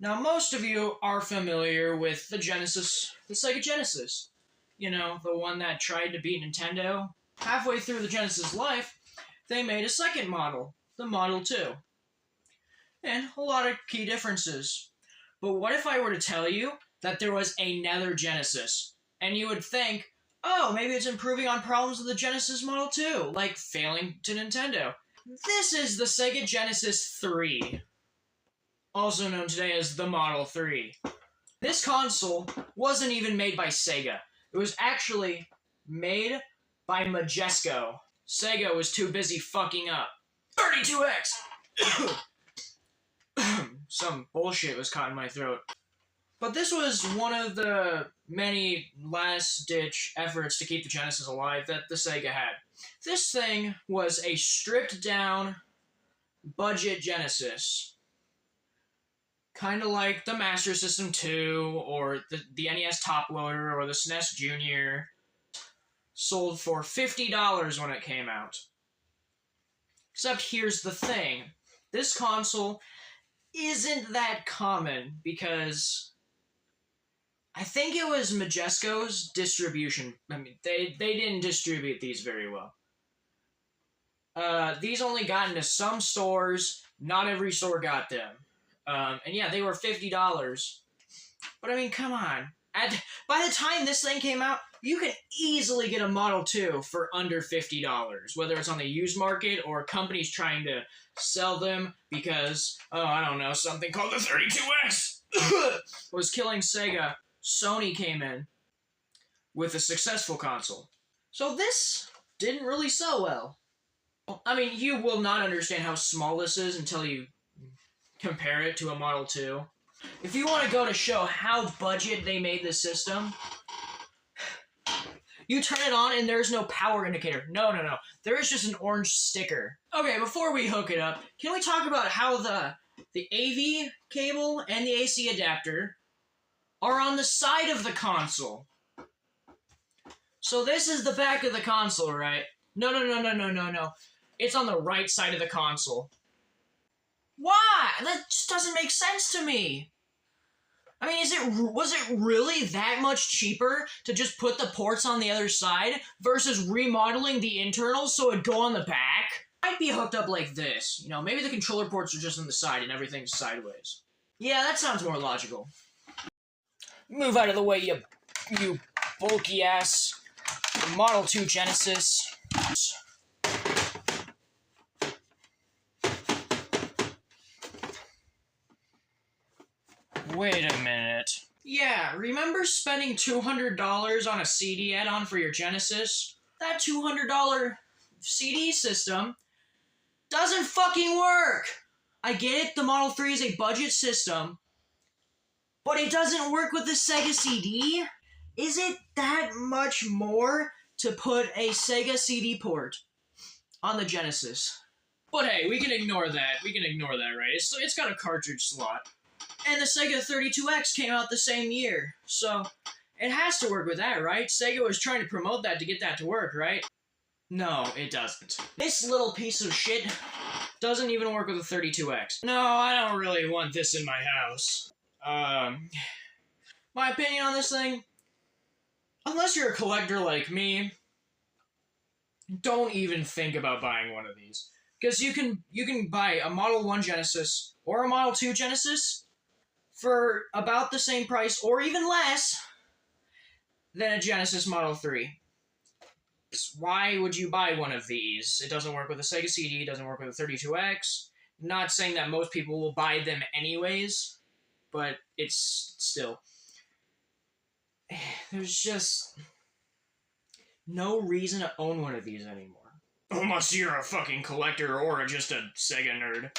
Now, most of you are familiar with the Sega Genesis. You know, the one that tried to beat Nintendo. Halfway through the Genesis life, they made a second model, the Model 2. And a lot of key differences. But what if I were to tell you that there was another Genesis? And you would think, oh, maybe it's improving on problems of the Genesis Model 2, like failing to Nintendo. This is the Sega Genesis 3, also known today as the Model 3. This console wasn't even made by Sega. It was actually made by Majesco. Sega was too busy fucking up. 32X! Some bullshit was caught in my throat. But this was one of the many last-ditch efforts to keep the Genesis alive that the Sega had. This thing was a stripped-down budget Genesis. Kind of like the Master System 2, or the NES Top Loader, or the SNES Junior. Sold for $50 when it came out. Except here's the thing. This console isn't that common because I think it was Majesco's distribution. I mean, they didn't distribute these very well. These only got into some stores. Not every store got them. And yeah, they were $50. But I mean, come on. By the time this thing came out, you could easily get a Model 2 for under $50, whether it's on the used market or companies trying to sell them because, oh, I don't know, something called the 32X was killing Sega. Sony came in with a successful console. So this didn't really sell well. I mean, you will not understand how small this is until you compare it to a Model 2. If you want to go to show how budget they made this system, you turn it on and there's no power indicator. No. There is just an orange sticker. Okay, before we hook it up, can we talk about how the AV cable and the AC adapter are on the side of the console? So this is the back of the console, right? No. It's on the right side of the console. Why? That just doesn't make sense to me. I mean, was it really that much cheaper to just put the ports on the other side versus remodeling the internals so it'd go on the back? Might be hooked up like this. You know, maybe the controller ports are just on the side and everything's sideways. Yeah, that sounds more logical. Move out of the way, you bulky ass Model 2 Genesis. Wait a minute. Yeah, remember spending $200 on a CD add-on for your Genesis? That $200 CD system doesn't fucking work! I get it, the Model 3 is a budget system, but it doesn't work with the Sega CD? Is it that much more to put a Sega CD port on the Genesis? But hey, we can ignore that. Right? It's got a cartridge slot. And the Sega 32X came out the same year, so it has to work with that, right? Sega was trying to promote that to get that to work, right? No, it doesn't. This little piece of shit doesn't even work with the 32X. No, I don't really want this in my house. My opinion on this thing, unless you're a collector like me, don't even think about buying one of these. Because you can buy a Model 1 Genesis or a Model 2 Genesis for about the same price, or even less, than a Genesis Model 3. Why would you buy one of these? It doesn't work with a Sega CD, it doesn't work with a 32X. Not saying that most people will buy them anyways, but it's still... There's just no reason to own one of these anymore. Unless you're a fucking collector or just a Sega nerd.